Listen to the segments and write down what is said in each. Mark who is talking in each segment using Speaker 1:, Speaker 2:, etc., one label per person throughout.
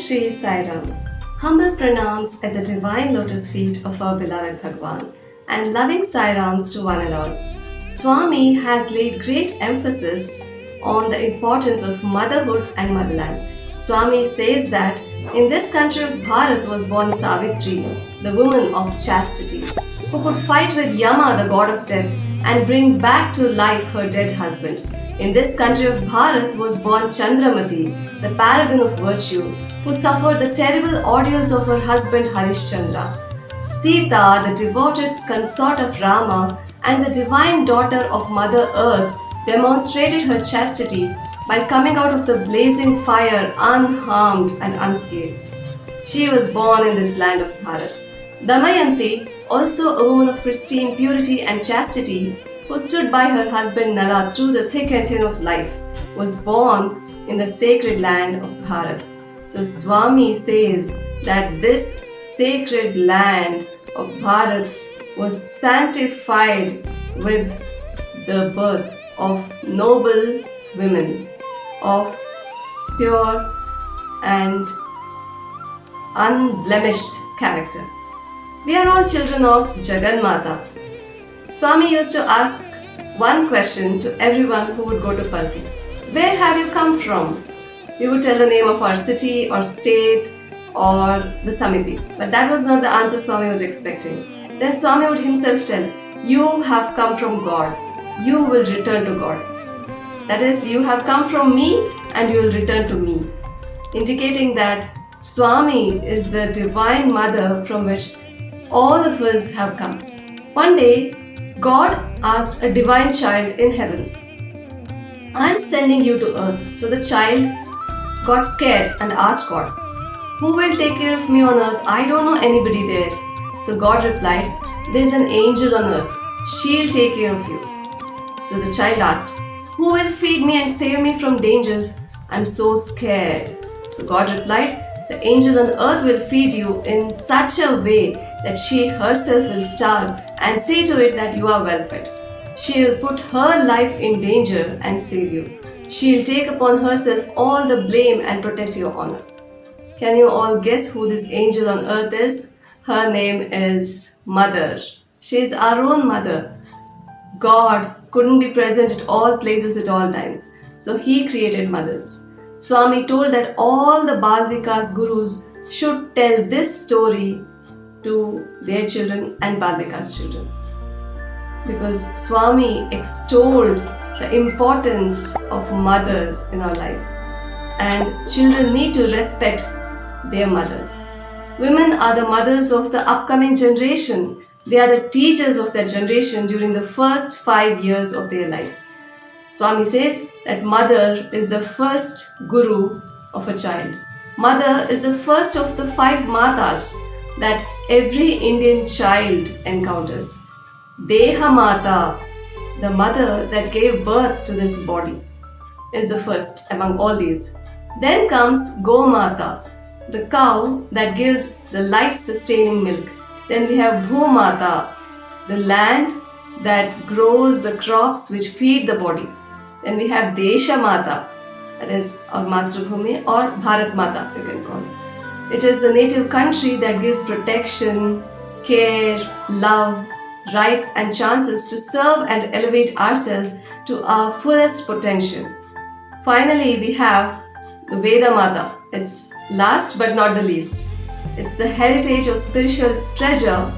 Speaker 1: Shri Sai Ram. Humble pranams at the divine lotus feet of our beloved Bhagwan and loving Sai Rams to one and all. Swami has laid great emphasis on the importance of motherhood and motherland. Swami says that in this country of Bharat was born Savitri, the woman of chastity, who could fight with Yama, the god of death, and bring back to life her dead husband. In this country of Bharat was born Chandramati, the paragon of virtue, who suffered the terrible ordeals of her husband Harishchandra. Sita, the devoted consort of Rama and the divine daughter of Mother Earth, demonstrated her chastity by coming out of the blazing fire unharmed and unscathed. She was born in this land of Bharat. Damayanti, also a woman of pristine purity and chastity, who stood by her husband Nala through the thick and thin of life, was born in the sacred land of Bharat. So Swami says that this sacred land of Bharat was sanctified with the birth of noble women of pure and unblemished character. We are all children of Jagannatha. Swami used to ask one question to everyone who would go to Palki. Where have you come from? We would tell the name of our city or state or the Samiti. But that was not the answer Swami was expecting. Then Swami would himself tell, you have come from God. You will return to God. That is, you have come from me and you will return to me. Indicating that Swami is the divine mother from which all of us have come. One day, God asked a divine child in heaven, I am sending you to earth. So the child got scared and asked God, who will take care of me on earth? I don't know anybody there. So God replied, there is an angel on earth. She'll take care of you. So the child asked, who will feed me and save me from dangers? I'm so scared. So God replied, the angel on earth will feed you in such a way that she herself will starve and see to it that you are well fed. She will put her life in danger and save you. She will take upon herself all the blame and protect your honor. Can you all guess who this angel on earth is? Her name is Mother. She is our own mother. God couldn't be present at all places at all times. So He created mothers. Swami told that all the Bal Vikas gurus should tell this story to their children and Bal Vikas children. Because Swami extolled the importance of mothers in our life. And children need to respect their mothers. Women are the mothers of the upcoming generation. They are the teachers of that generation during the first 5 years of their life. Swami says that mother is the first guru of a child. Mother is the first of the 5 matas that every Indian child encounters. Deha Mata, the mother that gave birth to this body, is the first among all these. Then comes Go Mata, the cow that gives the life-sustaining milk. Then we have Bhu Mata, the land that grows the crops which feed the body. Then we have Desha Mata, that is our Matrabhumi or Bharat Mata, you can call it. It is the native country that gives protection, care, love, rights, and chances to serve and elevate ourselves to our fullest potential. Finally, we have the Veda Mata. It's last but not the least. It's the heritage of spiritual treasure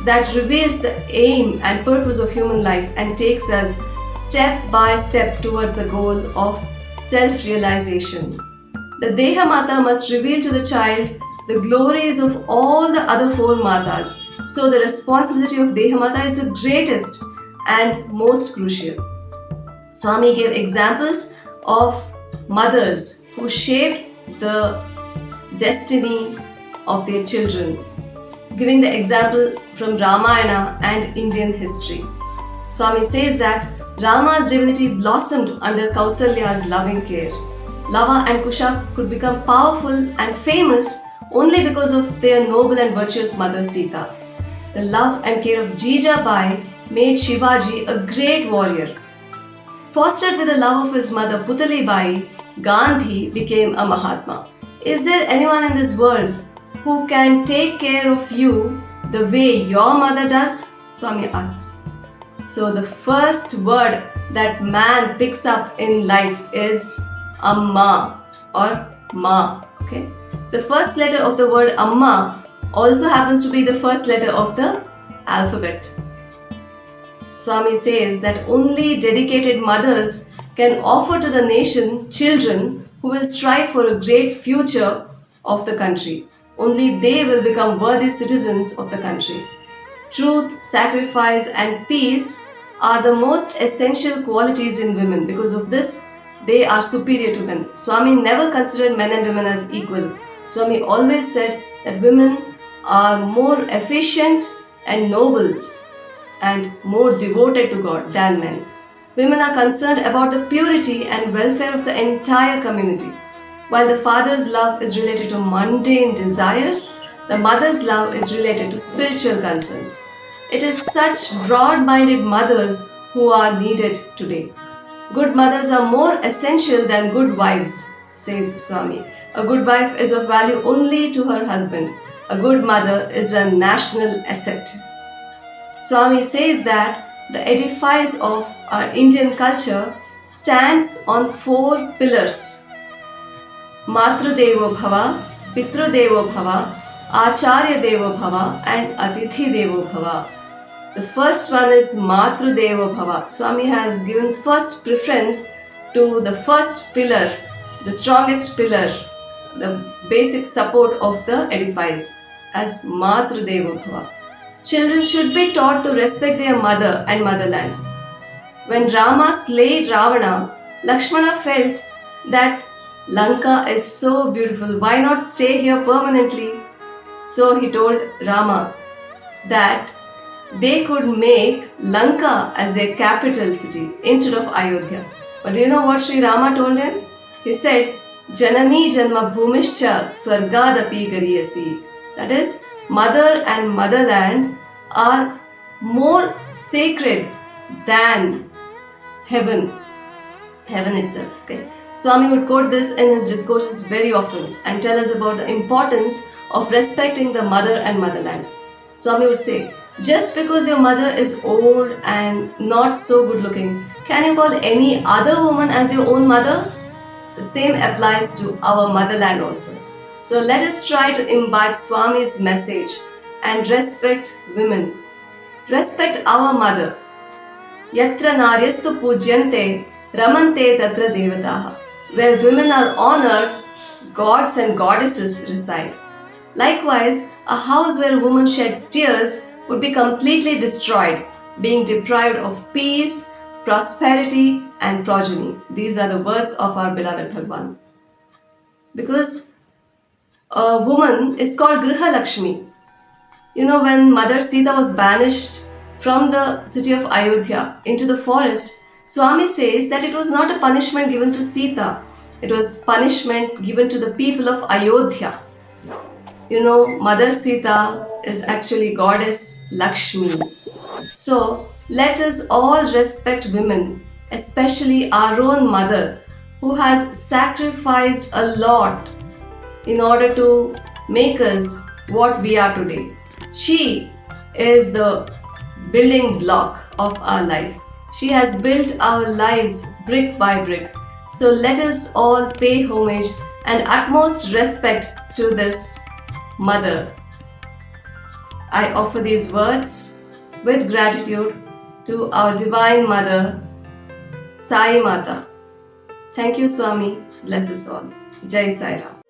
Speaker 1: that reveals the aim and purpose of human life and takes us step by step towards the goal of self-realization. The Deha Mata must reveal to the child the glories of all the other four Matas. So the responsibility of Deha Mata is the greatest and most crucial. Swami gave examples of mothers who shaped the destiny of their children, giving the example from Ramayana and Indian history. Swami says that Rama's divinity blossomed under Kausalya's loving care. Lava and Kusha could become powerful and famous only because of their noble and virtuous mother Sita. The love and care of Jijabai made Shivaji a great warrior. Fostered with the love of his mother Putalibai, Gandhi became a Mahatma. Is there anyone in this world who can take care of you the way your mother does? Swami asks. So the first word that man picks up in life is Amma or Ma. Okay? The first letter of the word Amma also happens to be the first letter of the alphabet. Swami says that only dedicated mothers can offer to the nation children who will strive for a great future of the country. Only they will become worthy citizens of the country. Truth, sacrifice, and peace are the most essential qualities in women. Because of this, they are superior to men. Swami never considered men and women as equal. Swami always said that women are more efficient and noble and more devoted to God than men. Women are concerned about the purity and welfare of the entire community. While the father's love is related to mundane desires, the mother's love is related to spiritual concerns. It is such broad-minded mothers who are needed today. Good mothers are more essential than good wives, says Swami. A good wife is of value only to her husband. A good mother is a national asset. Swami says that the edifice of our Indian culture stands on four pillars: Matrudevo Bhava, Pitrudevo Bhava, Acharya Devo Bhava, and Atithi Devo Bhava. The first one is Matrudevo Bhava. Swami has given first preference to the first pillar, the strongest pillar, the basic support of the edifice as Matrudevo Bhava. Children should be taught to respect their mother and motherland. When Rama slayed Ravana, Lakshmana felt that Lanka is so beautiful, why not stay here permanently? So he told Rama that they could make Lanka as a capital city instead of Ayodhya. But do you know what Sri Rama told him? He said, Janani Janma Bhumishcha Swargadapi Gariyasi. That is, mother and motherland are more sacred than heaven itself. Okay. Swami would quote this in his discourses very often and tell us about the importance of respecting the mother and motherland. Swami would say, just because your mother is old and not so good looking, can you call any other woman as your own mother? The same applies to our motherland also. So let us try to imbibe Swami's message and respect women. Respect our mother. Yatra naryastu pujyante ramante tatra devataha. Where women are honored, gods and goddesses reside. Likewise, a house where a woman sheds tears would be completely destroyed, being deprived of peace, prosperity, and progeny. These are the words of our beloved Bhagwan. Because a woman is called Griha Lakshmi. You know, when Mother Sita was banished from the city of Ayodhya into the forest, Swami says that it was not a punishment given to Sita, it was punishment given to the people of Ayodhya. You know, Mother Sita is actually Goddess Lakshmi. So, let us all respect women, especially our own mother, who has sacrificed a lot in order to make us what we are today. She is the building block of our life. She has built our lives brick by brick. So let us all pay homage and utmost respect to this mother. I offer these words with gratitude to our Divine Mother, Sai Mata. Thank you, Swami. Bless us all. Jai Sai Ram.